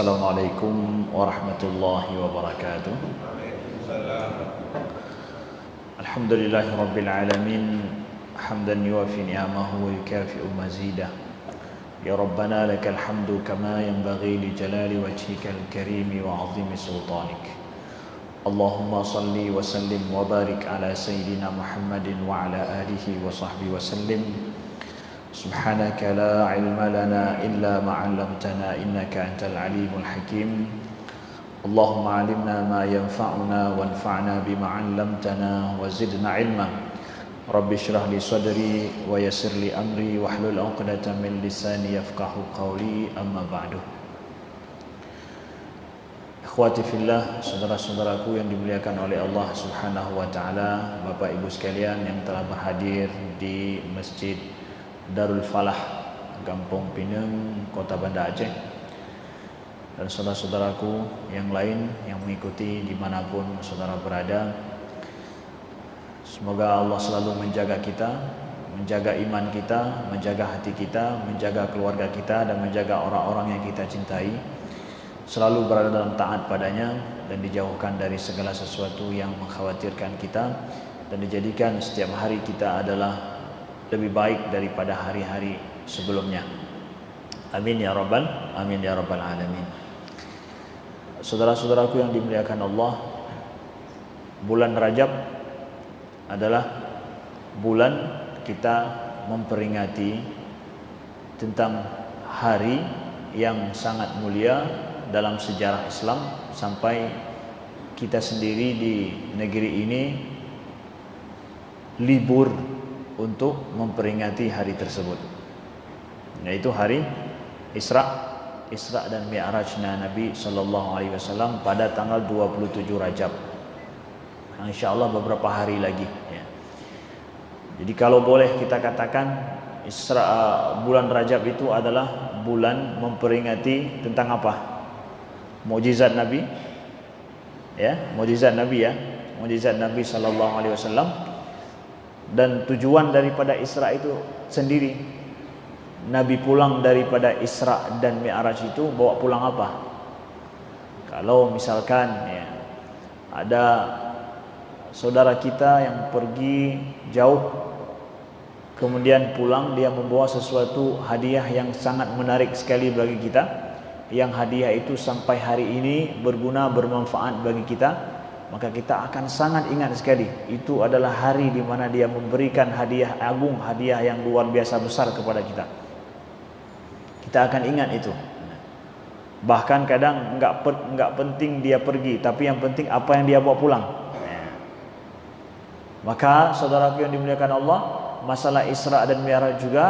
Assalamualaikum warahmatullahi wabarakatuh. Alhamdulillahi rabbil alamin, hamdan yuwafi ni'amahu wa yukafi'u mazidah. Ya Rabbana lakal hamdu kama yanbaghi li jalali wajhikal karimi wa 'azimi sultanik. Allahumma salli wa sallim wa barik ala sayyidina Muhammadin wa ala alihi wa sahbihi wa sallim. Subhanaka la ilma lana illa ma 'allamtana innaka antal alimul hakim. Allahumma 'allimna ma yanfa'una wanfa'na bima 'allamtana wa zidna ilma. Rabbi shrah li sadri wa yassir li amri wahlul 'uqdatam min lisani yafqahu qawli, amma ba'du. Ikhwati fillah, saudara-saudaraku yang dimuliakan oleh Allah Subhanahu wa taala, Bapak Ibu sekalian yang telah berhadir di Masjid Darul Falah, Kampung Pinang, Kota Banda Aceh, dan saudara-saudaraku yang lain yang mengikuti dimanapun saudara berada. Semoga Allah selalu menjaga kita, menjaga iman kita, menjaga hati kita, menjaga keluarga kita, dan menjaga orang-orang yang kita cintai, selalu berada dalam taat padanya, dan dijauhkan dari segala sesuatu yang mengkhawatirkan kita, dan dijadikan setiap hari kita adalah lebih baik daripada hari-hari sebelumnya. Amin ya rabbal alamin. Saudara-saudaraku yang dimuliakan Allah, bulan Rajab adalah bulan kita memperingati tentang hari yang sangat mulia dalam sejarah Islam, sampai kita sendiri di negeri ini libur untuk memperingati hari tersebut, yaitu hari Isra dan Mi'rajnya Nabi Sallallahu Alaihi Wasallam pada tanggal 27 Rajab. InsyaAllah beberapa hari lagi ya. Jadi kalau boleh kita katakan bulan Rajab itu adalah bulan memperingati tentang apa? Mukjizat Nabi ya, mukjizat Nabi Sallallahu Alaihi Wasallam. Dan tujuan daripada Isra itu sendiri, Nabi pulang daripada Isra dan Mi'raj itu bawa pulang apa? Kalau misalkan ya, ada saudara kita yang pergi jauh kemudian pulang, dia membawa sesuatu hadiah yang sangat menarik sekali bagi kita, yang hadiah itu sampai hari ini berguna, bermanfaat bagi kita, maka kita akan sangat ingat sekali. Itu adalah hari di mana dia memberikan hadiah agung, hadiah yang luar biasa besar kepada kita. Kita akan ingat itu. Bahkan kadang enggak penting dia pergi, tapi yang penting apa yang dia bawa pulang. Maka saudaraku yang dimuliakan Allah, masalah Isra dan Mi'raj juga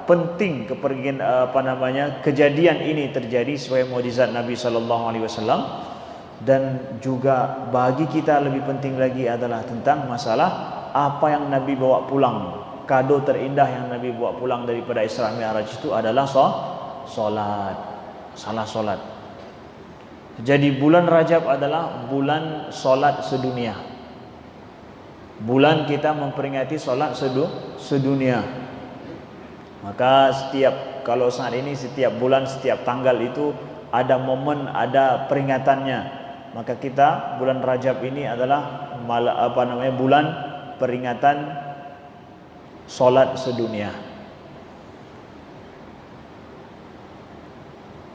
penting kepergian kejadian ini terjadi sebagai mukjizat Nabi sallallahu alaihi wasallam. Dan juga bagi kita lebih penting lagi adalah tentang masalah apa yang Nabi bawa pulang. Kado terindah yang Nabi bawa pulang daripada Isra Mi'raj itu adalah solat. Salah solat. Jadi bulan Rajab adalah bulan solat sedunia. Bulan kita memperingati solat sedunia. Maka kalau saat ini setiap bulan, setiap tanggal itu ada momen, ada peringatannya. Maka kita bulan Rajab ini adalah bulan peringatan solat sedunia.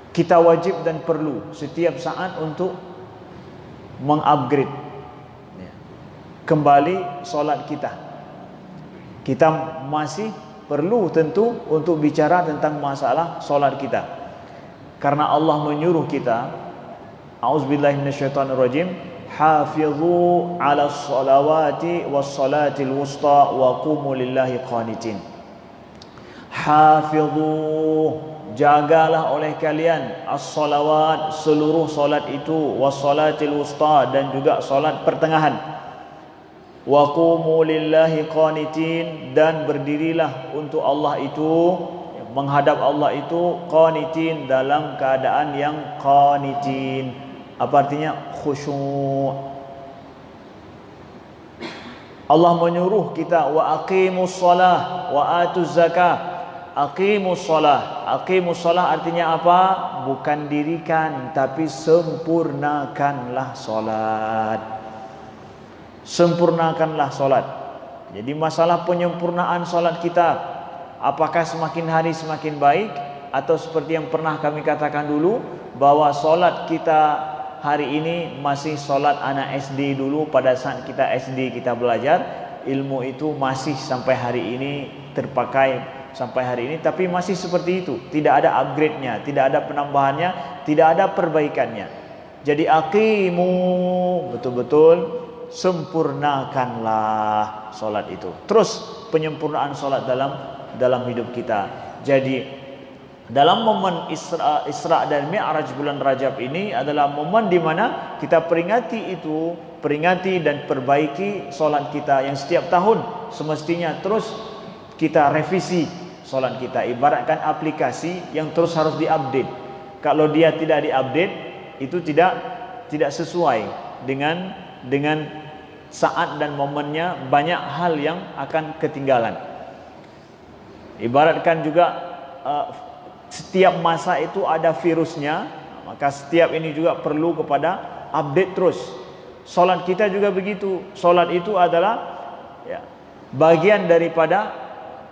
Kita wajib dan perlu setiap saat untuk mengupgrade kembali solat kita. Kita masih perlu tentu untuk bicara tentang masalah solat kita, karena Allah menyuruh kita, a'udzubillahi minasyaitonirrajim, hafizu 'alas shalawati was salatil wusta wa qumu lillahi qanitin. Hafizu, jagalah oleh kalian, as-shalawat, seluruh salat itu, was salatil wusta, dan juga salat pertengahan, wa qumu lillahi qanitin, dan berdirilah untuk Allah itu, menghadap Allah itu, qanitin, dalam keadaan yang qanitin. Apa artinya? Khusyuk. Allah menyuruh kita, wa aqimus shalah wa atuz zakah, aqimus shalah. Aqimus shalah artinya apa? Bukan dirikan, tapi sempurnakanlah salat. Sempurnakanlah salat. Jadi masalah penyempurnaan salat kita, apakah semakin hari semakin baik, atau seperti yang pernah kami katakan dulu, bahwa salat kita hari ini masih salat anak SD dulu. Pada saat kita SD kita belajar ilmu itu masih sampai hari ini terpakai sampai hari ini, tapi masih seperti itu, tidak ada upgrade-nya, tidak ada penambahannya, tidak ada perbaikannya. Jadi aqimu, betul-betul sempurnakanlah solat itu. Terus penyempurnaan solat dalam hidup kita. Jadi dalam momen Isra dan Mi'raj bulan Rajab ini adalah momen di mana kita peringati dan perbaiki solat kita yang setiap tahun semestinya terus kita revisi solat kita. Ibaratkan aplikasi yang terus harus diupdate. Kalau dia tidak diupdate, itu tidak sesuai dengan saat dan momennya, banyak hal yang akan ketinggalan. Ibaratkan juga setiap masa itu ada virusnya, maka setiap ini juga perlu kepada update terus. Solat kita juga begitu. Solat itu adalah bagian daripada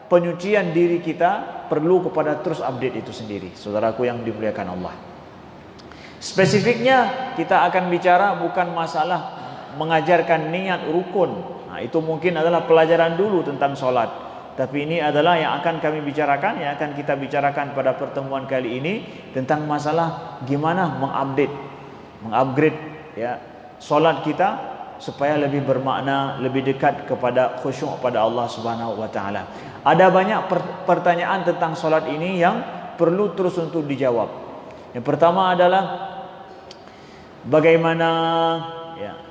penyucian diri kita, perlu kepada terus update itu sendiri. Saudaraku yang dimuliakan Allah, spesifiknya kita akan bicara bukan masalah mengajarkan niat rukun. Nah, itu mungkin adalah pelajaran dulu tentang solat. Tapi ini adalah yang akan kami bicarakan, yang akan kita bicarakan pada pertemuan kali ini, tentang masalah gimana mengupgrade ya solat kita supaya lebih bermakna, lebih dekat kepada khusyuk pada Allah Subhanahu wa taala. Ada banyak pertanyaan tentang solat ini yang perlu terus untuk dijawab. Yang pertama adalah bagaimana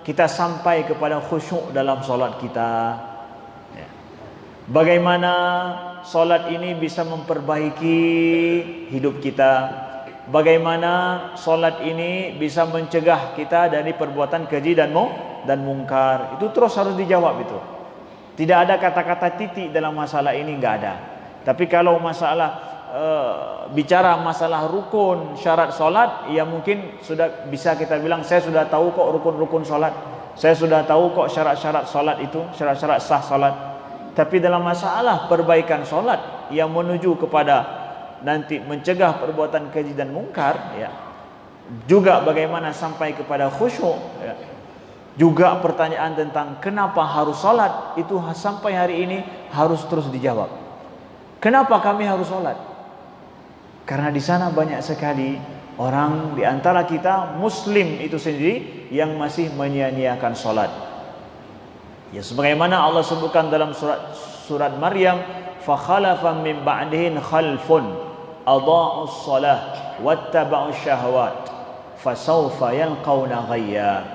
kita sampai kepada khusyuk dalam solat kita. Bagaimana solat ini bisa memperbaiki hidup kita. Bagaimana solat ini bisa mencegah kita dari perbuatan keji dan mungkar. Itu terus harus dijawab itu. Tidak ada kata-kata titik dalam masalah ini, enggak ada. Tapi kalau masalah bicara masalah rukun syarat solat, ya mungkin sudah bisa kita bilang saya sudah tahu kok rukun-rukun solat, saya sudah tahu kok syarat-syarat solat itu, syarat-syarat sah solat. Tapi dalam masalah perbaikan solat yang menuju kepada nanti mencegah perbuatan keji dan mungkar, ya, juga bagaimana sampai kepada khusyuk, ya. Juga pertanyaan tentang kenapa harus solat itu sampai hari ini harus terus dijawab. Kenapa kami harus solat? Karena di sana banyak sekali orang di antara kita muslim itu sendiri yang masih menyia-nyiakan salat. Ya, sebagaimana Allah sebutkan dalam surat Maryam, fa khalafa min ba'dihim khalfun adha'us shalah wattaba'us syahawat fasawfa yalqauna ghayya.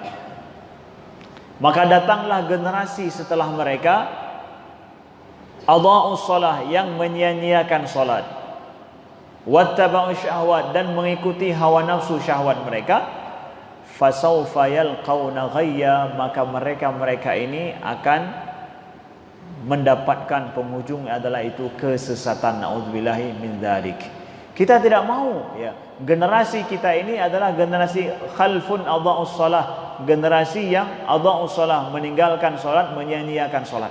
Maka datanglah generasi setelah mereka adha'us shalah yang menyia-nyiakan salat, wattaba'u syahwat dan mengikuti hawa nafsu syahwat mereka, fasawfa yalqauna ghayya, maka mereka ini akan mendapatkan penghujung adalah itu kesesatan. Nauzubillahi min dzalik. Kita tidak mau ya generasi kita ini adalah generasi khalfun adha'us shalah, generasi yang adha'us shalah, meninggalkan salat, menyia-nyiakan salat.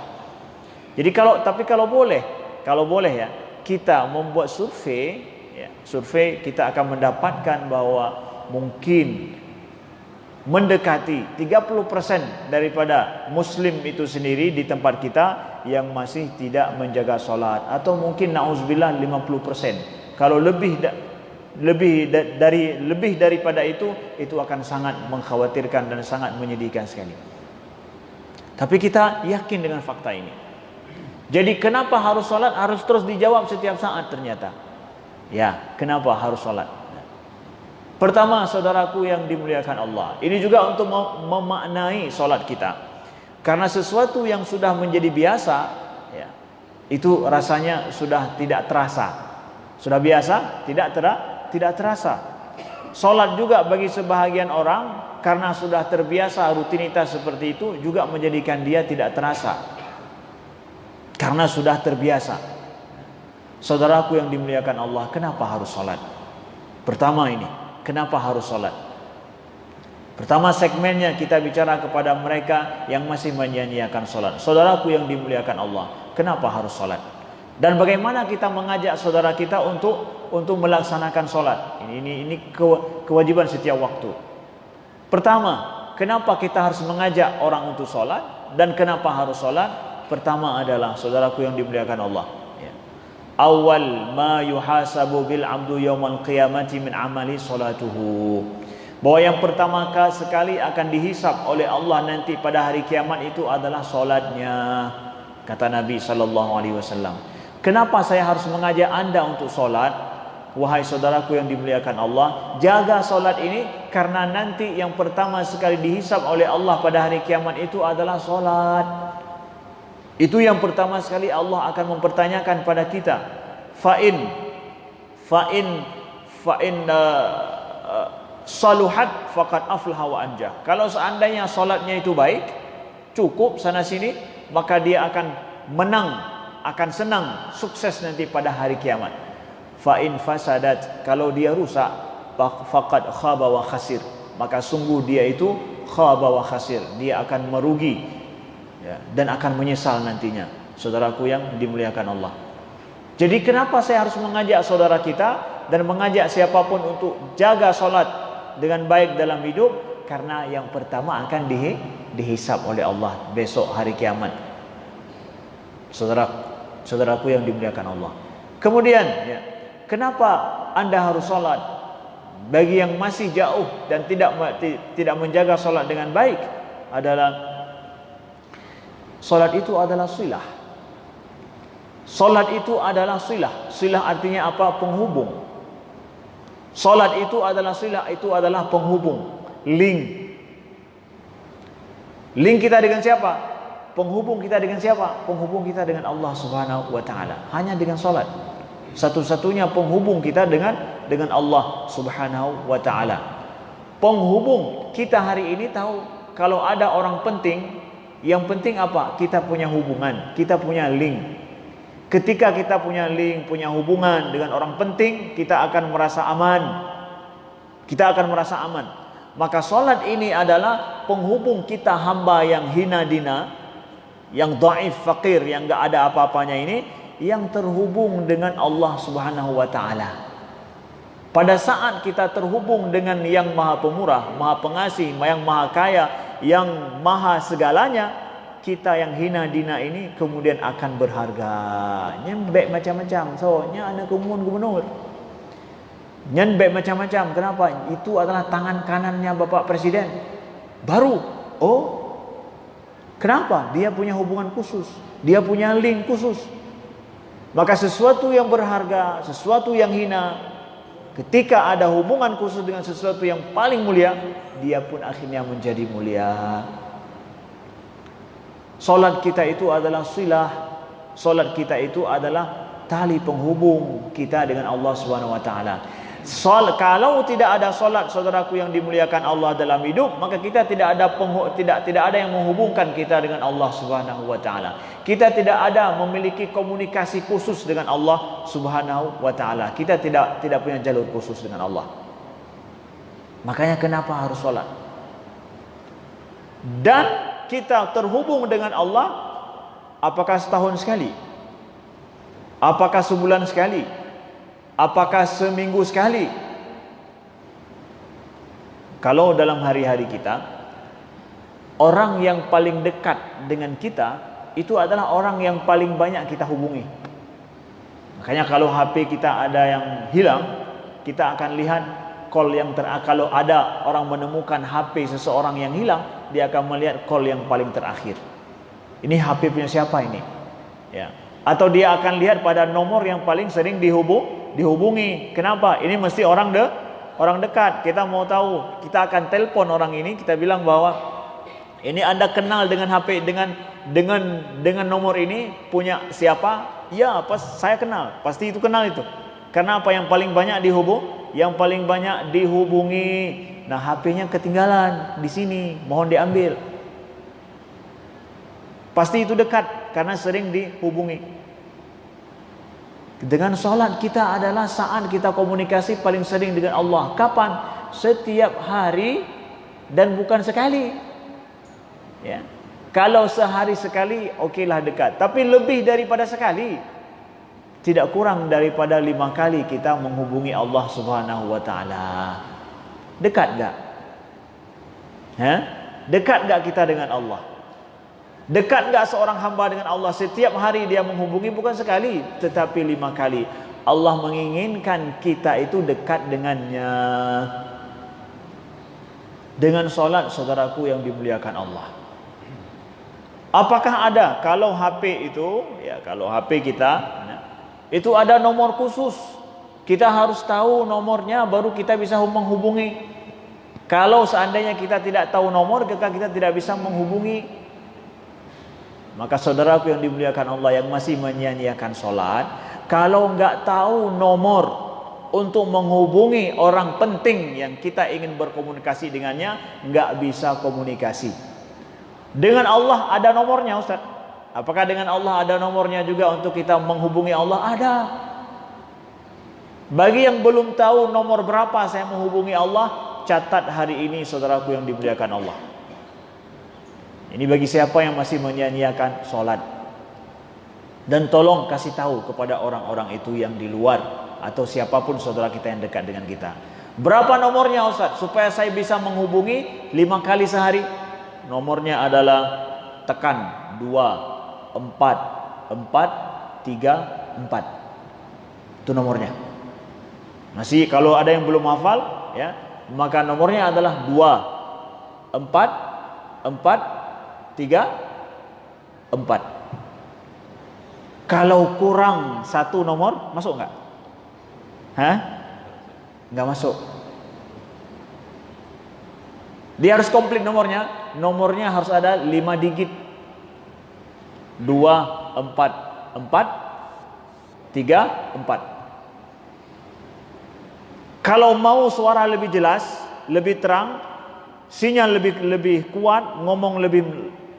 Jadi kalau boleh ya kita membuat survei, kita akan mendapatkan bahwa mungkin mendekati 30% daripada muslim itu sendiri di tempat kita yang masih tidak menjaga solat, atau mungkin na'udzubillah 50%. Kalau lebih daripada itu akan sangat mengkhawatirkan dan sangat menyedihkan sekali. Tapi kita yakin dengan fakta ini. Jadi kenapa harus solat? Harus terus dijawab setiap saat ternyata. Ya, kenapa harus sholat? Pertama, saudaraku yang dimuliakan Allah, ini juga untuk memaknai sholat kita. Karena sesuatu yang sudah menjadi biasa, ya, itu rasanya sudah tidak terasa. Sudah biasa, tidak terasa. Sholat juga bagi sebahagian orang, karena sudah terbiasa rutinitas seperti itu, juga menjadikan dia tidak terasa. Karena sudah terbiasa. Saudaraku yang dimuliakan Allah, kenapa harus sholat? Pertama ini, kenapa harus sholat? Pertama segmennya kita bicara kepada mereka yang masih menyia-nyiakan sholat. Saudaraku yang dimuliakan Allah, kenapa harus sholat? Dan bagaimana kita mengajak saudara kita untuk melaksanakan sholat? Ini kewajiban setiap waktu. Pertama, kenapa kita harus mengajak orang untuk sholat? Dan kenapa harus sholat? Pertama adalah, saudaraku yang dimuliakan Allah, awal ma yuhasabu bil abdu yaumal qiyamati min amali salatuhu, bahwa yang pertama sekali akan dihisab oleh Allah nanti pada hari kiamat itu adalah solatnya, kata Nabi SAW. Kenapa saya harus mengajak anda untuk solat? Wahai saudaraku yang dimuliakan Allah, jaga solat ini karena nanti yang pertama sekali dihisab oleh Allah pada hari kiamat itu adalah solat. Itu yang pertama sekali Allah akan mempertanyakan pada kita. Fa'in saluhat faqad aflaha wa anjah. Kalau seandainya solatnya itu baik, cukup sana sini, maka dia akan menang, akan senang, sukses nanti pada hari kiamat. Fa'in fasadat, kalau dia rusak, faqad khaba wa khasir, maka sungguh dia itu khaba wa khasir, dia akan merugi dan akan menyesal nantinya, saudaraku yang dimuliakan Allah. Jadi kenapa saya harus mengajak saudara kita dan mengajak siapapun untuk jaga solat dengan baik dalam hidup? Karena yang pertama akan dihisab oleh Allah besok hari kiamat, saudaraku yang dimuliakan Allah. Kemudian kenapa anda harus solat? Bagi yang masih jauh dan tidak menjaga solat dengan baik adalah, solat itu adalah silah. Solat itu adalah silah. Silah artinya apa? Penghubung. Solat itu adalah silah, itu adalah penghubung, link. Link kita dengan siapa? Penghubung kita dengan siapa? Penghubung kita dengan Allah Subhanahu wa taala. Hanya dengan solat. Satu-satunya penghubung kita dengan Allah Subhanahu wa taala. Penghubung kita hari ini tahu, kalau ada orang penting, yang penting apa? Kita punya hubungan, kita punya link. Ketika kita punya link, punya hubungan dengan orang penting, kita akan merasa aman. Kita akan merasa aman. Maka solat ini adalah penghubung kita hamba yang hina dina, yang dhaif, fakir, yang gak ada apa-apanya ini, yang terhubung dengan Allah Subhanahu wa taala. Pada saat kita terhubung dengan yang maha pemurah, maha pengasih, yang maha kaya, yang maha segalanya, kita yang hina dina ini kemudian akan berharga. Nyembek macam-macam, soalnya anak gubernur. Nyembek macam-macam, kenapa? Itu adalah tangan kanannya Bapak Presiden. Baru, kenapa? Dia punya hubungan khusus, dia punya link khusus. Maka sesuatu yang berharga, sesuatu yang hina, ketika ada hubungan khusus dengan sesuatu yang paling mulia, dia pun akhirnya menjadi mulia. Solat kita itu adalah silah. Solat kita itu adalah tali penghubung kita dengan Allah Subhanahu wa taala. Kalau tidak ada solat, saudaraku yang dimuliakan Allah, dalam hidup, maka kita tidak ada yang menghubungkan kita dengan Allah Subhanahu wa taala. Kita tidak ada memiliki komunikasi khusus dengan Allah Subhanahu wa taala. Kita tidak punya jalur khusus dengan Allah. Makanya kenapa harus solat? Dan kita terhubung dengan Allah, apakah setahun sekali? Apakah sebulan sekali? Apakah seminggu sekali? Kalau dalam hari-hari kita, orang yang paling dekat dengan kita itu adalah orang yang paling banyak kita hubungi. Makanya kalau HP kita ada yang hilang, kita akan lihat kalau ada orang menemukan HP seseorang yang hilang, dia akan melihat call yang paling terakhir. Ini HP punya siapa ini? Ya. Atau dia akan lihat pada nomor yang paling sering dihubungi. Kenapa? Ini mesti orang dekat. Kita mau tahu, kita akan telepon orang ini, kita bilang bahwa ini Anda kenal dengan HP dengan nomor ini punya siapa? Ya, saya kenal. Pasti itu kenal itu. Karena apa? Yang paling banyak dihubungi. Nah, HP-nya ketinggalan di sini, mohon diambil. Pasti itu dekat karena sering dihubungi. Dengan sholat kita adalah saat kita komunikasi paling sering dengan Allah. Kapan? Setiap hari dan bukan sekali. Ya. Kalau sehari sekali, okeylah dekat. Tapi lebih daripada sekali. Tidak kurang daripada 5 kali kita menghubungi Allah Subhanahu wa Ta'ala. Dekat gak? Dekat gak kita dengan Allah? Dekat gak seorang hamba dengan Allah? Setiap hari dia menghubungi, bukan sekali, tetapi 5 kali. Allah menginginkan kita itu dekat dengannya. Dengan solat, saudaraku yang dimuliakan Allah. Apakah ada kalau HP itu, ya kalau HP kita itu ada nomor khusus, kita harus tahu nomornya baru kita bisa menghubungi. Kalau seandainya kita tidak tahu nomor, kita tidak bisa menghubungi. Maka saudaraku yang dimuliakan Allah yang masih menyia-nyiakan sholat, kalau nggak tahu nomor untuk menghubungi orang penting yang kita ingin berkomunikasi dengannya, nggak bisa komunikasi. Dengan Allah ada nomornya, Ustaz. Apakah dengan Allah ada nomornya juga untuk kita menghubungi Allah? Ada. Bagi yang belum tahu nomor berapa saya menghubungi Allah, catat hari ini saudaraku yang dimuliakan Allah. Ini bagi siapa yang masih menyia-nyiakan sholat. Dan tolong kasih tahu kepada orang-orang itu yang di luar atau siapapun saudara kita yang dekat dengan kita. Berapa nomornya Ustaz? Supaya saya bisa menghubungi 5 kali sehari. Nomornya adalah tekan 2 4 4 3 4. Itu nomornya. Masih kalau ada yang belum hafal, ya, maka nomornya adalah 2 4 4 3 4. Kalau kurang satu nomor, masuk nggak? Nggak masuk. Dia harus komplit nomornya. Nomornya harus ada 5 digit. 2 4 4 3 4. Kalau mau suara lebih jelas, lebih terang, sinyal lebih kuat, ngomong lebih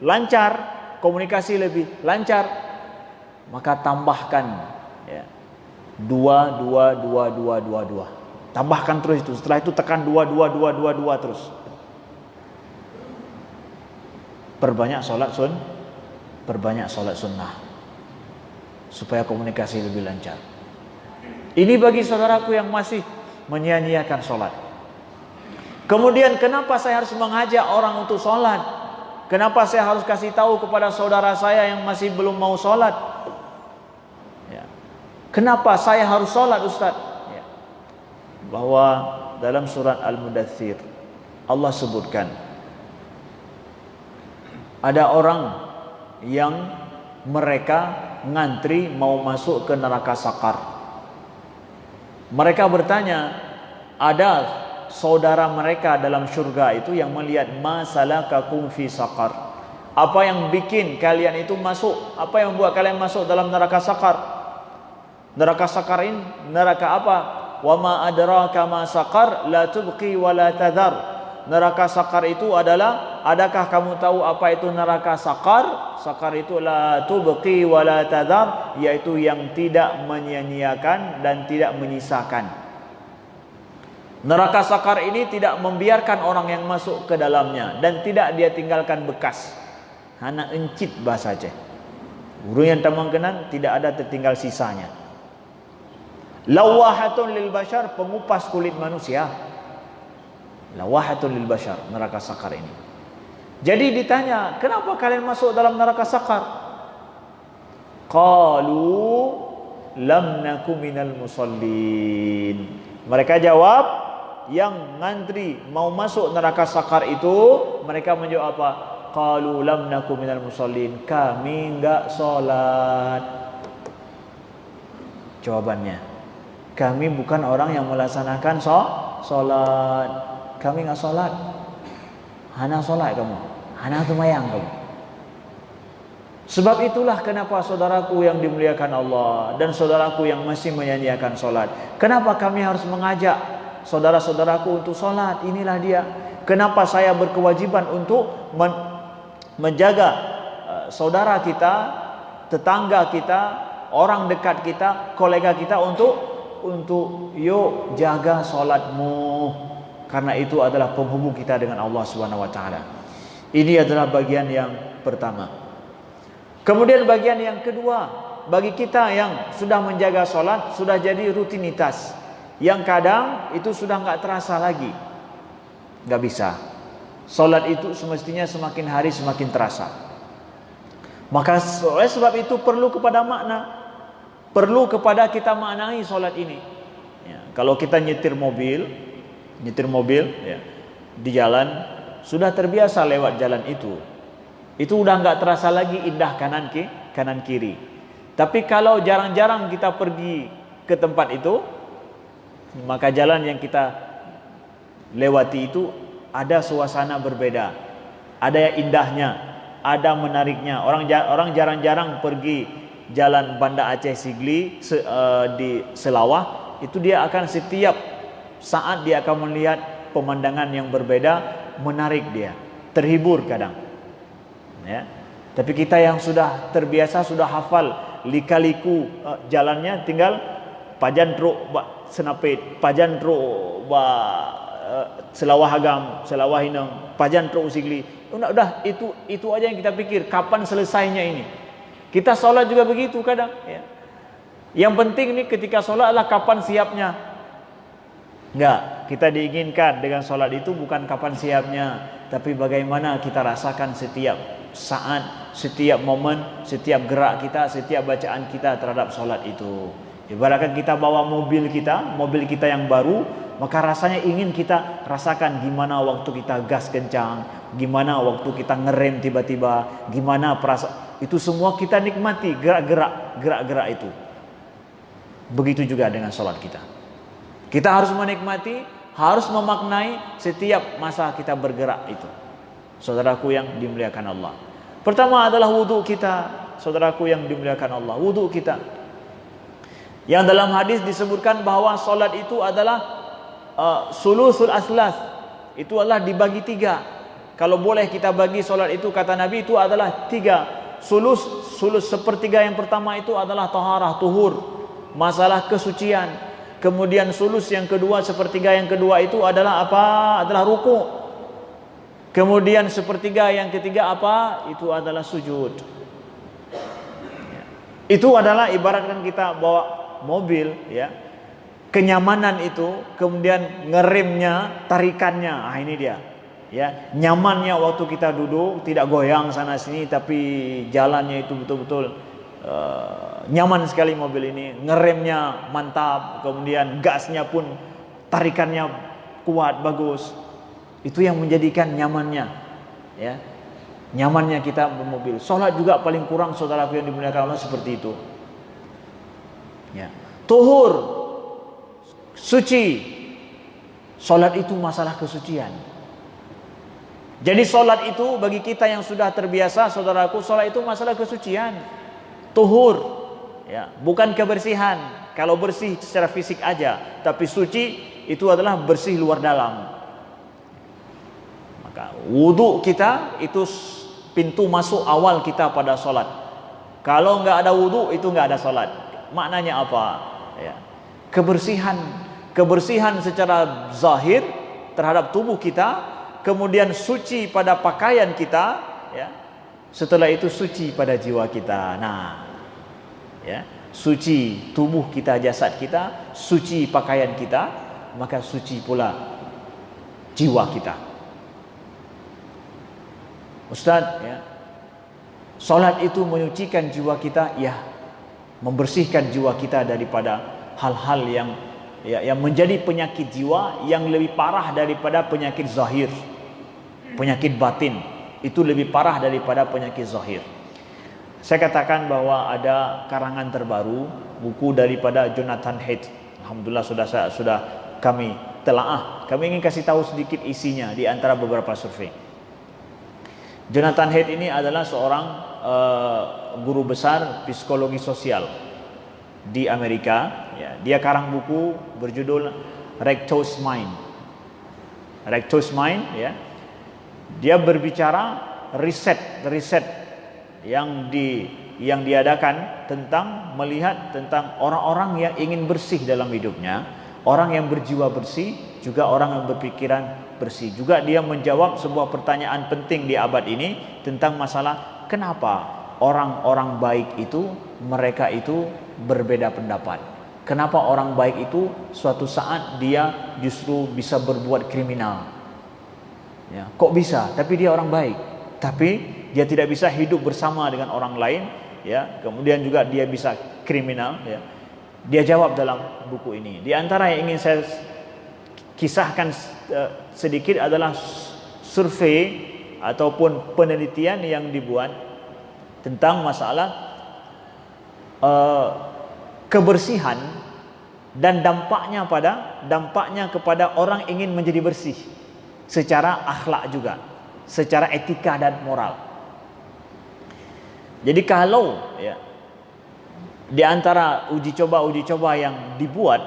lancar, komunikasi lebih lancar, maka tambahkan, ya, 2 2 2 2 2 2. Tambahkan terus itu. Setelah itu tekan 2 2 2 2 2 terus. Perbanyak sholat sunnah supaya komunikasi lebih lancar. Ini bagi saudaraku yang masih menyia-nyiakan sholat. Kemudian kenapa saya harus mengajak orang untuk sholat? Kenapa saya harus kasih tahu kepada saudara saya yang masih belum mau sholat? Ya. Kenapa saya harus sholat, Ustaz? Ya. Bahwa dalam surat Al-Mudaththir Allah sebutkan ada orang yang mereka ngantri mau masuk ke neraka sakar. Mereka bertanya, ada saudara mereka dalam surga itu yang melihat, masalakakum fi saqar, apa yang bikin kalian itu masuk, apa yang membuat kalian masuk dalam neraka sakar? Neraka sakar ini neraka apa? Wa ma adraka ma saqar la tubqi wa la tadhar. Neraka sakar itu adalah, adakah kamu tahu apa itu neraka sakar? Sakar itu la tubqi wa la tadhar, yaitu yang tidak menyia-nyiakan dan tidak menyisakan. Neraka sakar ini tidak membiarkan orang yang masuk ke dalamnya dan tidak dia tinggalkan bekas. Hana encit bahasa Aceh. Burung yang tamang kenan tidak ada tertinggal sisanya. Lawahatun lil bashar, pengupas kulit manusia. Lawahatun lil bashar, neraka sakar ini. Jadi ditanya, kenapa kalian masuk dalam neraka sakar? Qalu lam naku minal musallin. Mereka jawab, yang ngantri mau masuk neraka sakar itu, mereka menjawab apa? Qalu lam naku minal musallin, kami enggak salat. Jawabannya, kami bukan orang yang melaksanakan salat. Kami enggak salat. Hana salat kamu, hana tumayang kamu. Sebab itulah kenapa saudaraku yang dimuliakan Allah dan saudaraku yang masih menyia-nyiakan salat, kenapa kami harus mengajak saudara-saudaraku untuk sholat? Inilah dia. Kenapa saya berkewajiban untuk menjaga saudara kita, tetangga kita, orang dekat kita, kolega kita untuk yuk jaga solatmu, karena itu adalah penghubung kita dengan Allah Subhanahu wa taala. Ini adalah bagian yang pertama. Kemudian bagian yang kedua, bagi kita yang sudah menjaga solat, sudah jadi rutinitas, yang kadang itu sudah nggak terasa lagi, nggak bisa. Solat itu semestinya semakin hari semakin terasa. Maka oleh sebab itu perlu kepada makna, perlu kepada kita maknai solat ini. Ya, kalau kita nyetir mobil ya, di jalan, sudah terbiasa lewat jalan itu udah nggak terasa lagi indah kanan kiri. Tapi kalau jarang-jarang kita pergi ke tempat itu, maka jalan yang kita lewati itu ada suasana berbeda, ada yang indahnya, ada menariknya. Orang jarang-jarang pergi jalan Banda Aceh Sigli di Selawah, itu dia akan setiap saat dia akan melihat pemandangan yang berbeda, menarik dia, terhibur kadang. Ya. Tapi kita yang sudah terbiasa, sudah hafal lika-liku jalannya, tinggal pajan truk senapit, pajan truk Selawah Agam, Selawah Hinang, pajan truk Sigli. Udah itu aja yang kita pikir, kapan selesainya ini. Kita sholat juga begitu kadang ya. Yang penting nih ketika sholat adalah kapan siapnya. Enggak, kita diinginkan dengan sholat itu bukan kapan siapnya, tapi bagaimana kita rasakan setiap saat, setiap momen, setiap gerak kita, setiap bacaan kita terhadap sholat itu. Ibaratkan kita bawa mobil kita yang baru, maka rasanya ingin kita rasakan gimana waktu kita gas kencang, gimana waktu kita ngerem tiba-tiba, gimana perasaan itu semua kita nikmati, gerak-gerak itu. Begitu juga dengan sholat kita. Kita harus menikmati, harus memaknai setiap masa kita bergerak itu. Saudaraku yang dimuliakan Allah. Pertama adalah wudhu kita, saudaraku yang dimuliakan Allah, wudhu kita. Yang dalam hadis disebutkan bahwa solat itu adalah sulusul aslas, itu adalah dibagi 3. Kalau boleh kita bagi solat itu, kata Nabi, itu adalah 3. Sulus sepertiga yang pertama itu adalah taharah, tuhur, masalah kesucian. Kemudian sulus yang kedua, sepertiga yang kedua itu adalah apa? Adalah ruku'. Kemudian sepertiga yang ketiga apa? Itu adalah sujud. Itu adalah ibaratkan kita bawa mobil ya, kenyamanan itu, kemudian ngeremnya, tarikannya, ini dia ya, nyamannya waktu kita duduk, tidak goyang sana sini, tapi jalannya itu betul-betul nyaman sekali mobil ini, ngeremnya mantap, kemudian gasnya pun tarikannya kuat, bagus. Itu yang menjadikan nyamannya ya, nyamannya kita bermobil. Sholat juga paling kurang, saudaraku yang dimuliakan Allah, seperti itu ya. Tuhur, suci. Sholat itu masalah kesucian. Jadi sholat itu bagi kita yang sudah terbiasa, saudaraku, sholat itu masalah kesucian, tuhur ya, bukan kebersihan. Kalau bersih secara fisik aja, tapi suci itu adalah bersih luar dalam. Maka wudhu kita itu pintu masuk awal kita pada sholat. Kalau nggak ada wudhu, itu nggak ada sholat. Maknanya apa ya? Kebersihan secara zahir terhadap tubuh kita, kemudian suci pada pakaian kita ya. Setelah itu suci pada jiwa kita. Nah ya, suci tubuh kita, jasad kita, suci pakaian kita, maka suci pula jiwa kita. Ustaz ya, salat itu menyucikan jiwa kita ya, membersihkan jiwa kita daripada hal-hal yang menjadi penyakit jiwa yang lebih parah daripada penyakit zahir. Penyakit batin itu lebih parah daripada penyakit zahir. Saya katakan bahwa ada karangan terbaru, buku daripada Jonathan Haidt. Alhamdulillah sudah kami telaah. Kami ingin kasih tahu sedikit isinya di antara beberapa survei. Jonathan Haidt ini adalah seorang guru besar psikologi sosial di Amerika ya. Dia karang buku berjudul Recto's Mind. Recto's Mind ya. Dia berbicara riset yang yang diadakan tentang melihat tentang orang-orang yang ingin bersih dalam hidupnya, orang yang berjiwa bersih, juga orang yang berpikiran bersih. Juga dia menjawab sebuah pertanyaan penting di abad ini tentang masalah kenapa orang-orang baik itu mereka itu berbeda pendapat. Kenapa orang baik itu suatu saat dia justru bisa berbuat kriminal? Ya, kok bisa? Tapi dia orang baik. Tapi dia tidak bisa hidup bersama dengan orang lain. Ya, kemudian juga dia bisa kriminal. Ya, dia jawab dalam buku ini. Di antara yang ingin saya kisahkan sedikit adalah survei ataupun penelitian yang dibuat tentang masalah kebersihan dan dampaknya kepada orang ingin menjadi bersih secara akhlak juga, secara etika dan moral. Jadi kalau ya di antara uji coba yang dibuat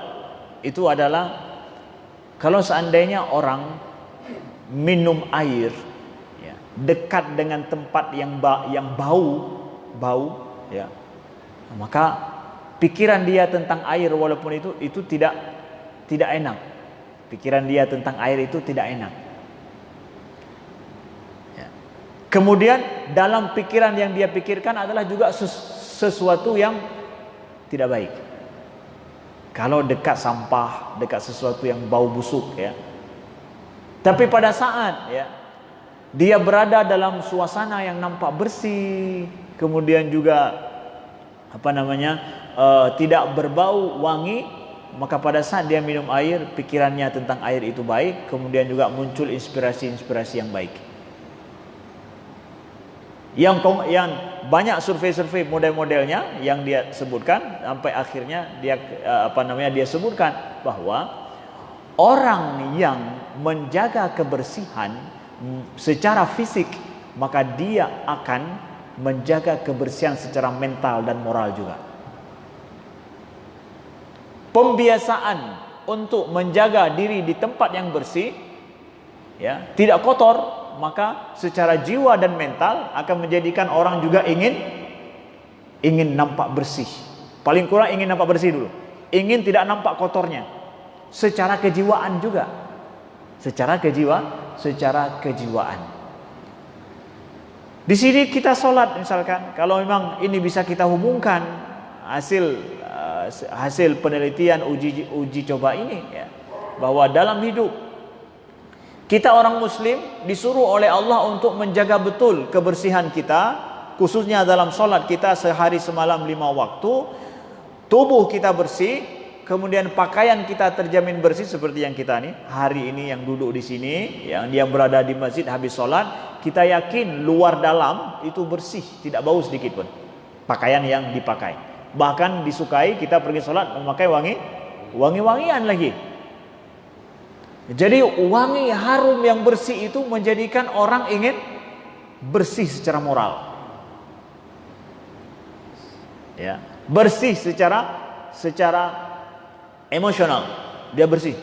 itu adalah kalau seandainya orang minum air ya, dekat dengan tempat yang bau ya, maka pikiran dia tentang air walaupun itu tidak enak. Pikiran dia tentang air itu tidak enak. Ya. Kemudian dalam pikiran yang dia pikirkan adalah juga sesuatu yang tidak baik. Kalau dekat sampah, dekat sesuatu yang bau busuk ya. Tapi pada saat ya dia berada dalam suasana yang nampak bersih, kemudian juga tidak berbau wangi, maka pada saat dia minum air, pikirannya tentang air itu baik, kemudian juga muncul inspirasi-inspirasi yang baik. Yang banyak survei-survei model-modelnya yang dia sebutkan sampai akhirnya dia sebutkan bahwa orang yang menjaga kebersihan secara fisik, maka dia akan menjaga kebersihan secara mental dan moral juga. Pembiasaan untuk menjaga diri di tempat yang bersih ya, tidak kotor, maka secara jiwa dan mental akan menjadikan orang juga ingin nampak bersih. Paling kurang ingin nampak bersih dulu. Ingin tidak nampak kotornya. Secara kejiwaan juga. Secara kejiwaan. Di sini kita sholat misalkan, kalau memang ini bisa kita hubungkan hasil penelitian uji coba ini ya, bahwa dalam hidup kita orang muslim disuruh oleh Allah untuk menjaga betul kebersihan kita, khususnya dalam sholat kita sehari semalam 5 waktu, tubuh kita bersih, kemudian pakaian kita terjamin bersih seperti yang kita nih hari ini yang duduk di sini, yang berada di masjid habis sholat, kita yakin luar dalam itu bersih, tidak bau sedikit pun pakaian yang dipakai. Bahkan disukai kita pergi sholat memakai wangi-wangian lagi. Jadi wangi harum yang bersih itu menjadikan orang ingin bersih secara moral. Ya, bersih secara emosional, dia bersih.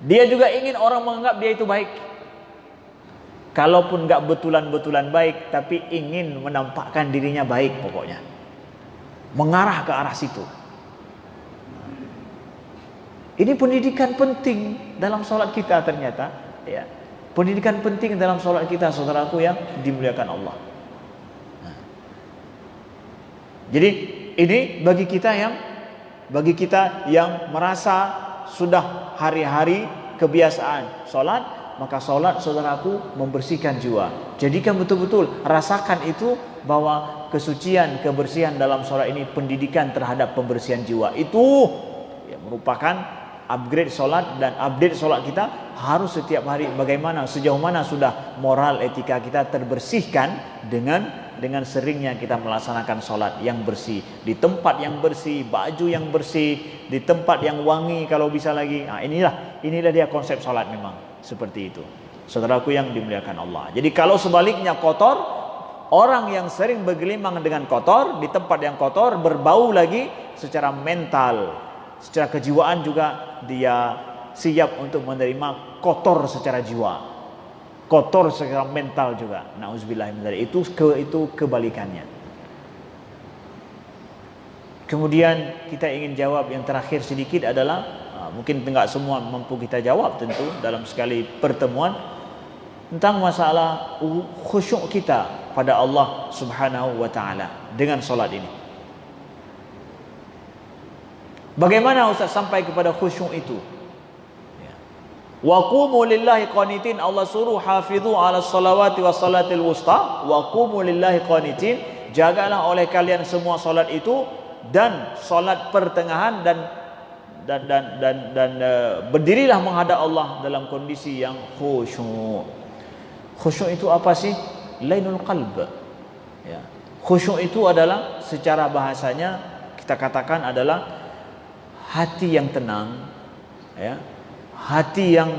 Dia juga ingin orang menganggap dia itu baik. Kalaupun enggak betulan-betulan baik, tapi ingin menampakkan dirinya baik pokoknya. Mengarah ke arah situ. Ini pendidikan penting dalam sholat kita ternyata ya. Pendidikan penting dalam sholat kita, saudaraku yang dimuliakan Allah. Jadi ini bagi kita yang merasa sudah hari-hari kebiasaan sholat, maka sholat saudaraku membersihkan jiwa. Jadikan betul-betul rasakan itu bahwa kesucian, kebersihan dalam sholat ini pendidikan terhadap pembersihan jiwa. Itu ya, merupakan upgrade solat dan update solat kita harus setiap hari. Bagaimana, sejauh mana sudah moral etika kita terbersihkan dengan seringnya kita melaksanakan solat yang bersih, di tempat yang bersih, baju yang bersih, di tempat yang wangi kalau bisa lagi. Nah, inilah dia konsep solat memang seperti itu. Saudaraku yang dimuliakan Allah. Jadi kalau sebaliknya kotor, orang yang sering bergelimang dengan kotor di tempat yang kotor, berbau lagi secara mental, secara kejiwaan juga dia siap untuk menerima kotor secara jiwa, kotor secara mental juga. Nauzubillah min dzalik. Itu kebalikannya. Kemudian kita ingin jawab yang terakhir sedikit adalah, mungkin tidak semua mampu kita jawab tentu dalam sekali pertemuan, tentang masalah khusyuk kita pada Allah Subhanahu wa taala dengan solat ini. Bagaimana Ustaz sampai kepada khusyuk itu? Wa qumu lillahi qanitin, Allah suruh hafizu ala salawati was salatil wusta, wa qumu lillahi qanitin, jagalah oleh kalian semua solat itu dan solat pertengahan, dan berdirilah menghadap Allah dalam kondisi yang khusyuk. Khusyuk itu apa sih? Lainul qalb. Ya. Khusyuk itu adalah secara bahasanya kita katakan adalah hati yang tenang, ya. Hati yang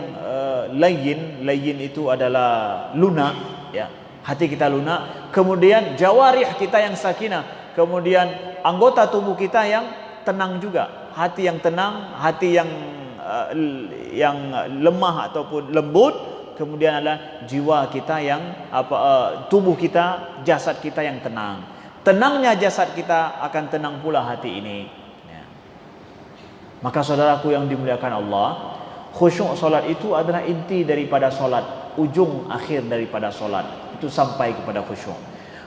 layin itu adalah lunak, ya. Hati kita lunak, kemudian jawarih kita yang sakinah, kemudian anggota tubuh kita yang tenang juga. Hati yang tenang, hati yang lemah ataupun lembut, kemudian adalah jiwa kita yang tubuh kita, jasad kita yang tenang. Tenangnya jasad kita akan tenang pula hati ini, ya. Maka saudaraku yang dimuliakan Allah, khusyuk solat itu adalah inti daripada solat, ujung akhir daripada solat itu sampai kepada khusyuk.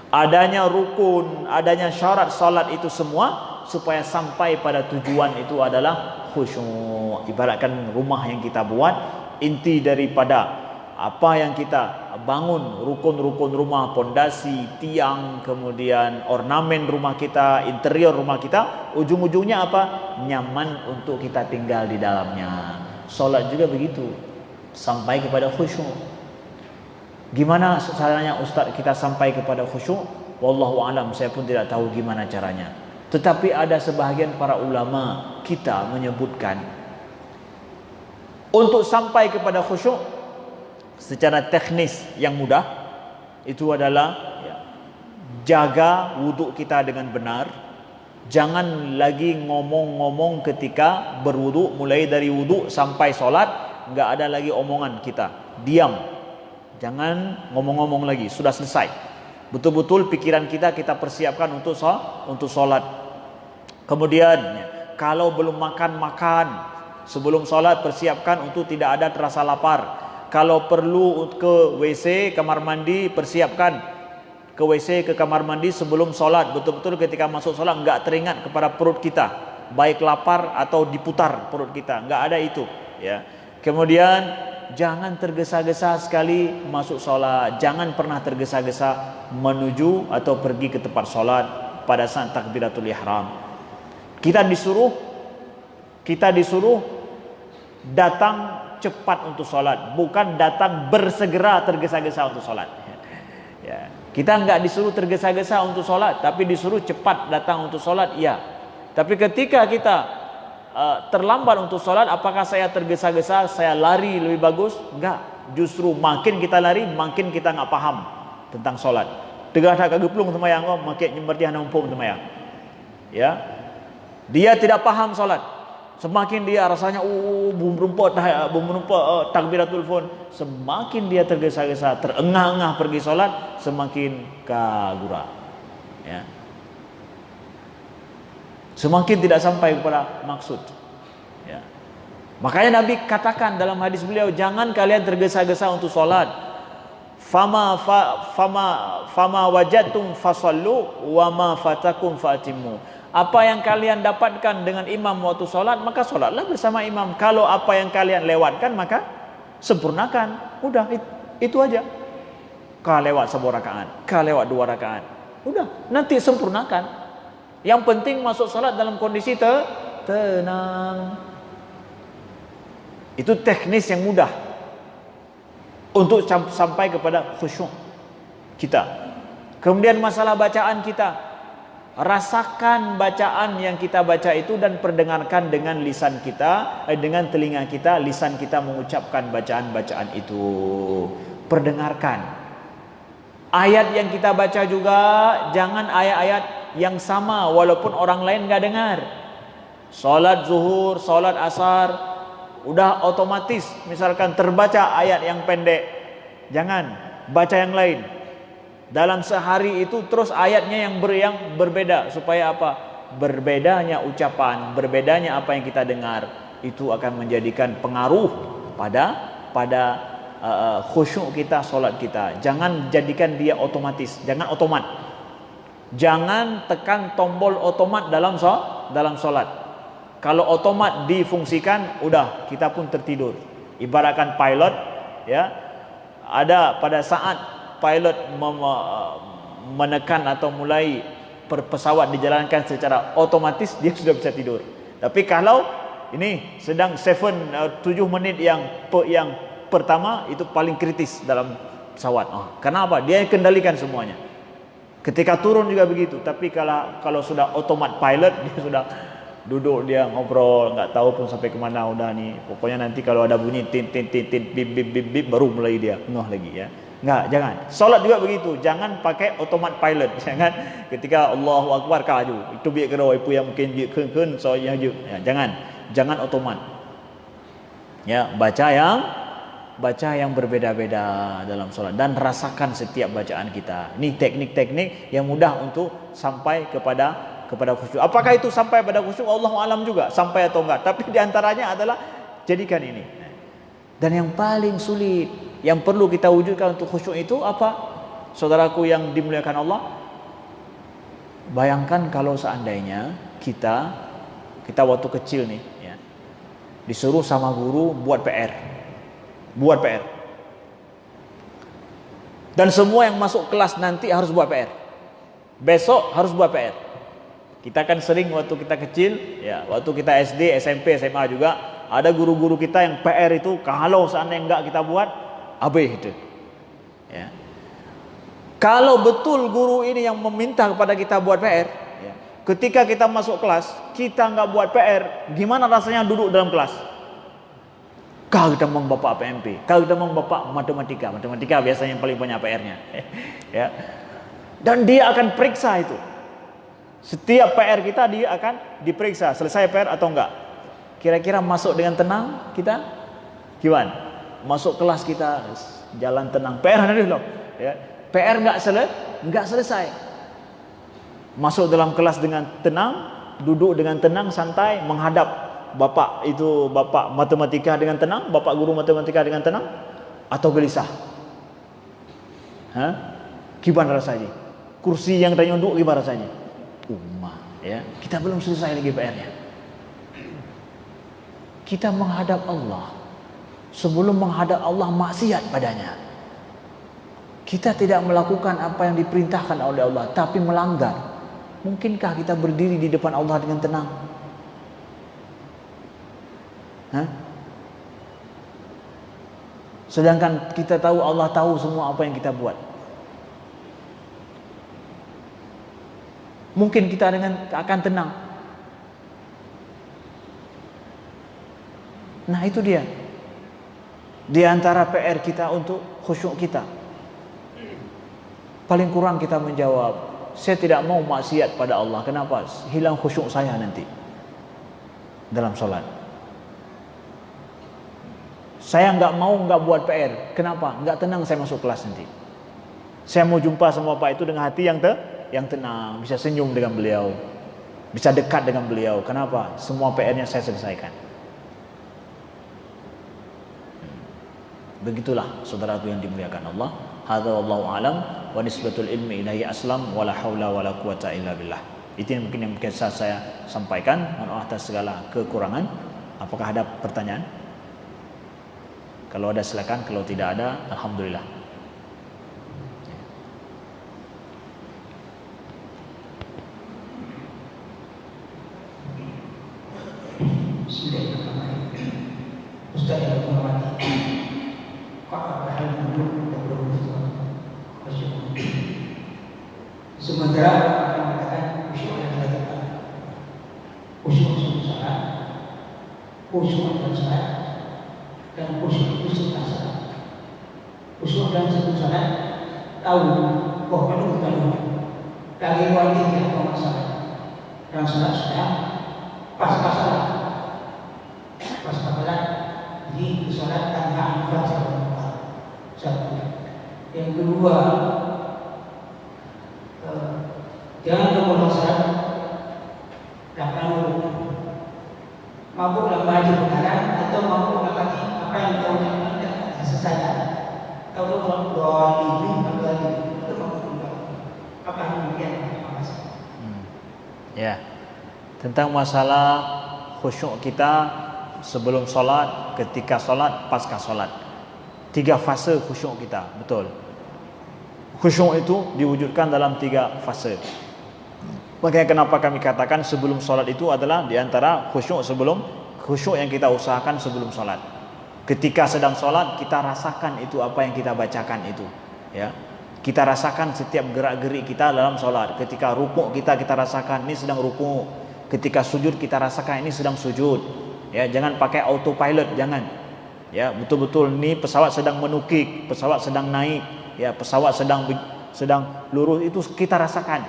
Adanya rukun, adanya syarat solat itu semua supaya sampai pada tujuan itu adalah khusyuk. Ibaratkan rumah yang kita buat, inti daripada apa yang kita bangun, rukun-rukun rumah, pondasi, tiang, kemudian ornamen rumah kita, interior rumah kita, ujung-ujungnya apa? Nyaman untuk kita tinggal di dalamnya. Solat juga begitu, sampai kepada khusyuk. Gimana caranya Ustaz kita sampai kepada khusyuk? Wallahu alam, saya pun tidak tahu gimana caranya. Tetapi ada sebahagian para ulama kita menyebutkan untuk sampai kepada khusyuk secara teknis yang mudah itu adalah jaga wuduk kita dengan benar. Jangan lagi ngomong-ngomong ketika berwuduk, mulai dari wuduk sampai solat nggak ada lagi omongan kita, diam, jangan ngomong-ngomong lagi, sudah selesai. Betul-betul pikiran kita persiapkan untuk solat. Kemudian kalau belum makan, sebelum solat persiapkan untuk tidak ada terasa lapar. Kalau perlu ke WC, kamar mandi, persiapkan ke WC, ke kamar mandi sebelum solat. Betul-betul ketika masuk solat enggak teringat kepada perut kita, baik lapar atau diputar perut kita, enggak ada itu, ya. Kemudian jangan tergesa-gesa sekali masuk solat, jangan pernah tergesa-gesa menuju atau pergi ke tempat solat pada saat takbiratul ihram. Kita disuruh datang cepat untuk solat, bukan datang bersegera tergesa-gesa untuk solat. Ya. Kita enggak disuruh tergesa-gesa untuk solat, tapi disuruh cepat datang untuk solat, ya. Tapi ketika kita terlambat untuk solat, apakah saya tergesa-gesa, saya lari lebih bagus? Enggak. Justru makin kita lari, makin kita enggak paham tentang solat. Tegah tak kageplung semayang kau, makin nyemberti hanampung semayang. Ya. Dia tidak paham solat. Semakin dia rasanya bumrumpa takbiratul fun, semakin dia tergesa-gesa, terengah-engah pergi solat, semakin kagura, ya. Semakin tidak sampai kepada maksud, ya. Makanya Nabi katakan dalam hadis beliau, jangan kalian tergesa-gesa untuk solat. Fama wajadtum fasallu wa ma fatakum fatimmu. Apa yang kalian dapatkan dengan imam waktu solat, maka solatlah bersama imam. Kalau apa yang kalian lewatkan, maka sempurnakan. Udah, itu aja. Kau lewat sebuah rakaat, kau lewat 2 rakaat, udah, nanti sempurnakan. Yang penting masuk solat dalam kondisi tenang. Itu teknis yang mudah untuk sampai kepada khusyuk kita. Kemudian masalah bacaan kita, rasakan bacaan yang kita baca itu dan perdengarkan dengan lisan kita, dengan telinga kita, lisan kita mengucapkan bacaan-bacaan itu. Perdengarkan. Ayat yang kita baca juga jangan ayat-ayat yang sama walaupun orang lain enggak dengar. Salat zuhur, salat asar, udah otomatis misalkan terbaca ayat yang pendek, jangan baca yang lain. Dalam sehari itu terus ayatnya yang berbeda, supaya apa? berbedanya ucapan, berbedanya apa yang kita dengar, itu akan menjadikan pengaruh pada khusyuk kita, solat kita. Jangan jadikan dia otomatis, jangan otomat. Jangan tekan tombol otomat dalam solat. Kalau otomat difungsikan, udah kita pun tertidur. Ibaratkan pilot, ya, ada pada saat pilot menekan atau mulai pesawat dijalankan secara otomatis, dia sudah bisa tidur. Tapi kalau ini sedang 7 menit yang pertama, itu paling kritis dalam pesawat. Kenapa? Dia kendalikan semuanya. Ketika turun juga begitu. Tapi kalau sudah otomat pilot, dia sudah duduk, dia ngobrol, nggak tahu pun sampai kemana udah nih. Pokoknya nanti kalau ada bunyi tin tin tin tin bip bip bip bip, baru mulai dia ngeh lagi, ya. Enggak, jangan. Solat juga begitu, jangan pakai otomat pilot. Jangan ketika Allahu Akbar kaju, itu biar kero ipu yang mungkin keun so yang ya, jangan otomat. Ya, baca yang berbeda-beda dalam solat dan rasakan setiap bacaan kita. Ini teknik-teknik yang mudah untuk sampai kepada khusyuk. Apakah itu sampai pada khusyuk? Allahu alam juga sampai atau enggak. Tapi diantaranya adalah jadikan ini. Dan yang paling sulit, yang perlu kita wujudkan untuk khusyuk itu apa? Saudaraku yang dimuliakan Allah, bayangkan kalau seandainya kita waktu kecil nih, ya, disuruh sama guru buat PR. Dan semua yang masuk kelas nanti harus buat PR. Besok harus buat PR. Kita kan sering waktu kita kecil, ya, waktu kita SD, SMP, SMA juga, ada guru-guru kita yang PR itu kalau seandainya enggak kita buat, habis itu. Ya. Kalau betul guru ini yang meminta kepada kita buat PR, ya, ketika kita masuk kelas, kita enggak buat PR, gimana rasanya duduk dalam kelas? Kalau kita mau bapak PMP, kalau kita mau bapak matematika biasanya yang paling banyak PR-nya. Ya. Dan dia akan periksa itu. Setiap PR kita dia akan diperiksa, selesai PR atau enggak. Kira-kira masuk dengan tenang kita? Gimana? Masuk kelas kita jalan tenang. PR ada dulu, ya. PR enggak selesai. Masuk dalam kelas dengan tenang, duduk dengan tenang, santai, menghadap bapak matematika dengan tenang, bapak guru matematika dengan tenang, atau gelisah? Gimana rasanya? Kursi yang ternyunduk gimana rasanya? Ya, kita belum selesai lagi PR-nya. Kita menghadap Allah. Sebelum menghadap Allah maksiat padanya. Kita tidak melakukan apa yang diperintahkan oleh Allah, tapi melanggar. Mungkinkah kita berdiri di depan Allah dengan tenang? Sedangkan kita tahu Allah tahu semua apa yang kita buat. Mungkin kita akan tenang. Nah, itu dia. Di antara PR kita untuk khusyuk kita. Paling kurang kita menjawab, saya tidak mau maksiat pada Allah. Kenapa? Hilang khusyuk saya nanti dalam sholat. Saya enggak buat PR. Kenapa? Enggak tenang saya masuk kelas nanti. Saya mau jumpa sama Pak itu dengan hati yang tenang, bisa senyum dengan beliau, bisa dekat dengan beliau. Kenapa? Semua PR-nya saya selesaikan. Begitulah saudaraku yang dimuliakan Allah. Hadza wallahu alam wa nisbatul ilmi ilahi aslam wala haula wala quwata illa billah. Itu yang mungkin bisa saya sampaikan. Mohon maaf atas segala kekurangan. Apakah ada pertanyaan? Kalau ada silakan, kalau tidak ada alhamdulillah. Ustaz yang hormati, apakah hal duduk dan berwudu khusyuk? Sementara akan mengatakan khusyuk yang dilakukan, khusyuk salat, khusyuk dalam salat, dan khusyuk setelah salat. Khusyuk dalam satu salat tahu bahwa itu bukan lagi wajib yang masalah. Dalam salat sudah pas-pas salat. Di salat tanpa ibadah. Satu. Yang kedua, jangan kemudian salat atau mampu mengatakan apa yang kita ucapkan tidak selesai. Kalau doa ini itu mampu apa demikian? Ya, tentang masalah khusyuk kita sebelum solat, ketika solat, pasca solat. 3 fase khusyuk kita, betul. Khusyuk itu diwujudkan dalam 3 fase. Makanya kenapa kami katakan sebelum solat itu adalah diantara khusyuk yang kita usahakan sebelum solat. Ketika sedang solat kita rasakan itu apa yang kita bacakan itu, ya. Kita rasakan setiap gerak-gerik kita dalam solat. Ketika rukuk kita rasakan ini sedang rukuk. Ketika sujud kita rasakan ini sedang sujud. Ya, jangan pakai autopilot, jangan. Ya, betul-betul ini pesawat sedang menukik, pesawat sedang naik, ya, pesawat sedang lurus, itu kita rasakan.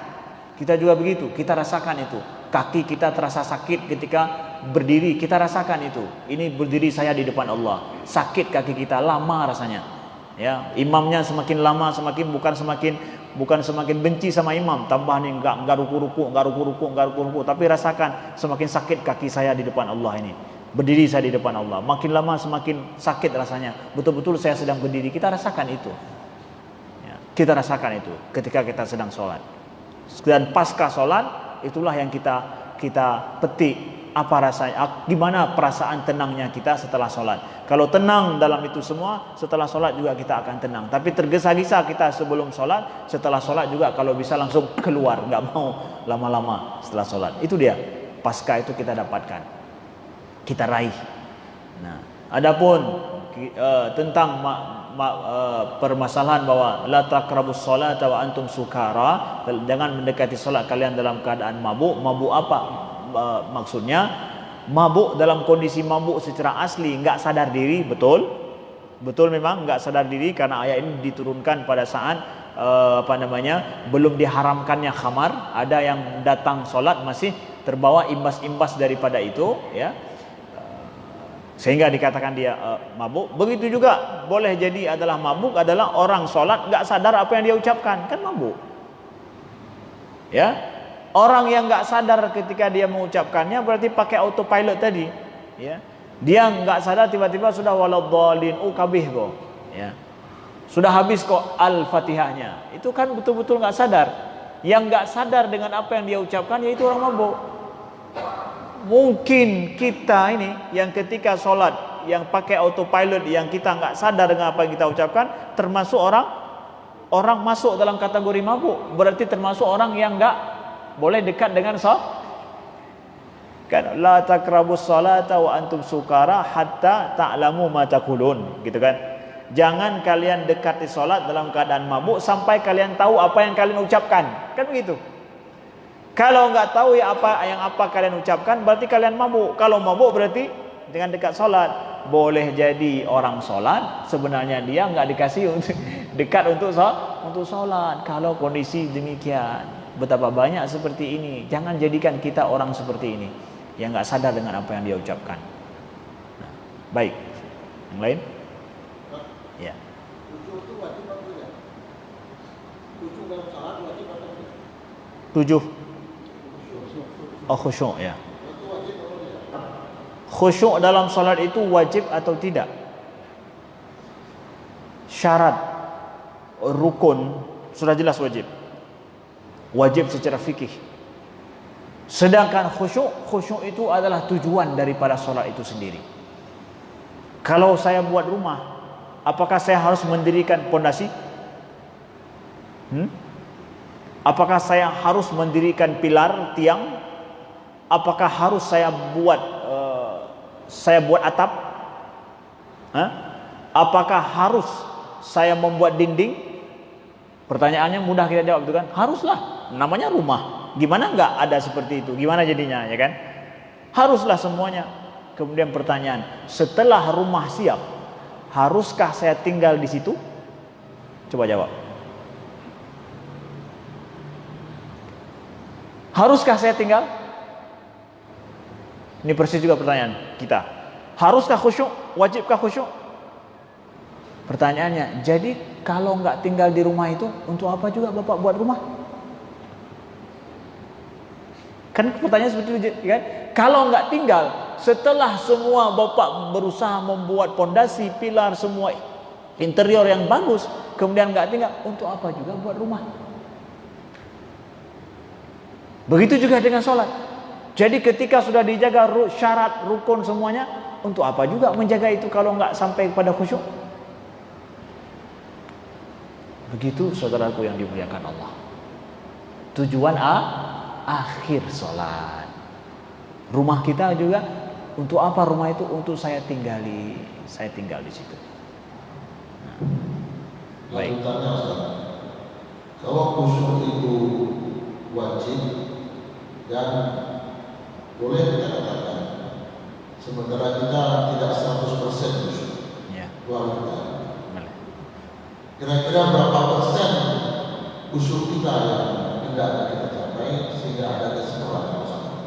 Kita juga begitu, kita rasakan itu. Kaki kita terasa sakit ketika berdiri, kita rasakan itu. Ini berdiri saya di depan Allah. Sakit kaki kita, lama rasanya. Ya, imamnya semakin lama bukan semakin benci sama imam, tambah nih enggak ruku-ruku, tapi rasakan semakin sakit kaki saya di depan Allah ini. Berdiri saya di depan Allah, makin lama semakin sakit rasanya. Betul-betul saya sedang berdiri, kita rasakan itu. Ya, kita rasakan itu ketika kita sedang sholat. Dan pasca sholat itulah yang kita petik. Apa rasanya, gimana perasaan tenangnya kita setelah sholat. Kalau tenang dalam itu semua, setelah sholat juga kita akan tenang. Tapi tergesa-gesa kita sebelum sholat, setelah sholat juga kalau bisa langsung keluar, nggak mau lama-lama setelah sholat. Itu dia, pasca itu kita dapatkan, kita raih. Nah, adapun tentang permasalahan bahwa la taqrabus sholata wa antum sukara, jangan mendekati sholat kalian dalam keadaan mabuk. Mabuk apa? Maksudnya mabuk dalam kondisi mabuk secara asli, enggak sadar diri, betul memang enggak sadar diri, karena ayat ini diturunkan pada saat belum diharamkannya khamar. Ada yang datang sholat masih terbawa imbas-imbas daripada itu, ya, sehingga dikatakan dia mabuk. Begitu juga boleh jadi adalah mabuk adalah orang sholat enggak sadar apa yang dia ucapkan, kan mabuk, ya. Orang yang nggak sadar ketika dia mengucapkannya berarti pakai autopilot tadi, ya. Dia nggak sadar tiba-tiba sudah waladhdallin, kabih kok, ya. Sudah habis kok Al-Fatihahnya. Itu kan betul-betul nggak sadar. Yang nggak sadar dengan apa yang dia ucapkan yaitu orang mabuk. Mungkin kita ini yang ketika sholat yang pakai autopilot, yang kita nggak sadar dengan apa yang kita ucapkan, termasuk orang masuk dalam kategori mabuk. Berarti termasuk orang yang nggak boleh dekat dengan sholat. Kan la taqrabus salata wa antum sukara hatta ta'lamu ma taqulun, gitu kan. Jangan kalian dekati sholat dalam keadaan mabuk sampai kalian tahu apa yang kalian ucapkan, kan begitu. Kalau nggak tahu apa kalian ucapkan berarti kalian mabuk. Kalau mabuk berarti dengan dekat sholat. Boleh jadi orang sholat sebenarnya dia nggak dikasih untuk dekat untuk sholat. Kalau kondisi demikian, betapa banyak seperti ini. Jangan jadikan kita orang seperti ini yang nggak sadar dengan apa yang dia ucapkan. Nah, baik, yang lain? Ya. Tujuh. Oh, khusyuk, ya. Khusyuk dalam salat itu wajib atau tidak? Syarat, rukun sudah jelas wajib. Wajib secara fikih. Sedangkan khusyuk itu adalah tujuan daripada solat itu sendiri. Kalau saya buat rumah, apakah saya harus mendirikan pondasi? Apakah saya harus mendirikan pilar, tiang? Apakah harus saya buat atap? Apakah harus saya membuat dinding? Pertanyaannya mudah kita jawab, itu kan? Haruslah. Namanya rumah. Gimana enggak ada seperti itu? Gimana jadinya, ya kan? Haruslah semuanya. Kemudian pertanyaan, setelah rumah siap, haruskah saya tinggal di situ? Coba jawab. Haruskah saya tinggal? Ini persis juga pertanyaan kita. Haruskah khusyuk? Wajibkah khusyuk? Pertanyaannya, jadi kalau nggak tinggal di rumah itu, untuk apa juga Bapak buat rumah? Kan pertanyaan seperti itu, kan? Kalau nggak tinggal, setelah semua bapak berusaha membuat pondasi, pilar, semua interior yang bagus, kemudian nggak tinggal, untuk apa juga buat rumah? Begitu juga dengan sholat. Jadi ketika sudah dijaga syarat, rukun semuanya, untuk apa juga menjaga itu kalau nggak sampai kepada khusyuk? Begitu saudaraku yang dimuliakan Allah. Tujuan akhir sholat. Rumah kita juga, untuk apa rumah itu? Untuk saya tinggal di situ. Baik. Lanjutannya Ustaz, kalau khusyuk itu wajib dan boleh kita katakan, sementara kita tidak 100% khusyuk, Ya. kira-kira berapa persen khusyuk kita yang tidak kita capai sehingga ada kesimpulan?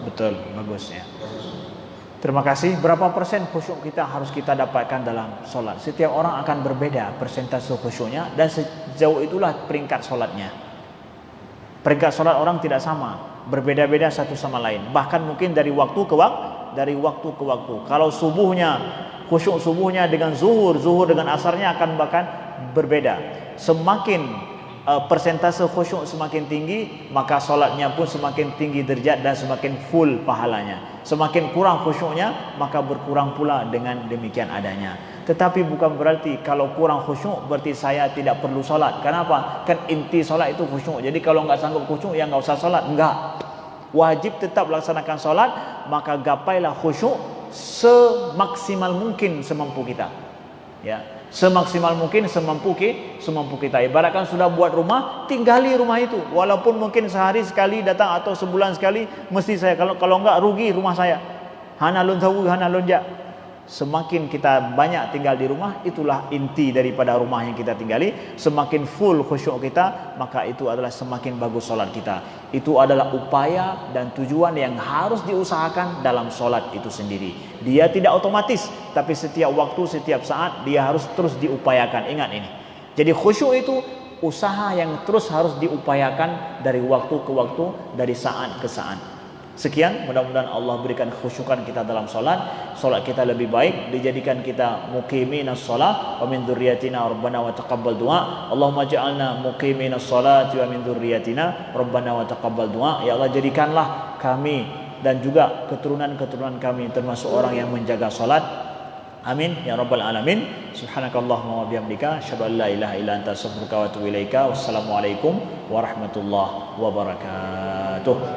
Betul, bagus ya. Terima kasih. Berapa persen khusyuk harus kita dapatkan dalam sholat? Setiap orang akan berbeda persentase khusyuknya, dan sejauh itulah peringkat sholatnya. Peringkat sholat orang tidak sama, berbeda-beda satu sama lain. Bahkan mungkin dari waktu ke waktu. Kalau subuhnya, khusyuk subuhnya dengan zuhur dengan asarnya akan bahkan berbeda. Semakin persentase khusyuk semakin tinggi, maka solatnya pun semakin tinggi derajat dan semakin full pahalanya. Semakin kurang khusyuknya, maka berkurang pula dengan demikian adanya. Tetapi bukan berarti kalau kurang khusyuk berarti saya tidak perlu solat. Kenapa? Kan inti solat itu khusyuk. Jadi kalau nggak sanggup khusyuk, ya nggak usah solat. Enggak, wajib tetap laksanakan solat. Maka gapailah khusyuk semaksimal mungkin semampu kita. Ya, semaksimal mungkin semampu kita. Ibaratkan sudah buat rumah, tinggali rumah itu. Walaupun mungkin sehari sekali datang atau sebulan sekali, mesti saya, kalau enggak rugi rumah saya. Hana lun tahu, hana lun ja. Semakin kita banyak tinggal di rumah, itulah inti daripada rumah yang kita tinggali. Semakin full khusyuk kita, maka itu adalah semakin bagus solat kita. Itu adalah upaya dan tujuan yang harus diusahakan dalam solat itu sendiri. Dia tidak otomatis, tapi setiap waktu, setiap saat dia harus terus diupayakan. Ingat ini. Jadi khusyuk itu usaha yang terus harus diupayakan dari waktu ke waktu, dari saat ke saat. Sekian, mudah-mudahan Allah berikan khusyukan kita dalam solat kita lebih baik, dijadikan kita muqiminas shalah wa min dzurriyyatina rabbana wa taqabbal du'a. Allahumma ja'alna muqiminas shalati wa min dzurriyyatina rabbana wa taqabbal du'a. Ya Allah, jadikanlah kami dan juga keturunan-keturunan kami termasuk orang yang menjaga solat. Amin ya rabbal alamin. Subhanakallahumma wa bihamdika asyhadu an la ilaha illa anta astaghfiruka wa atubu ilaika. Wassalamualaikum warahmatullahi wabarakatuh.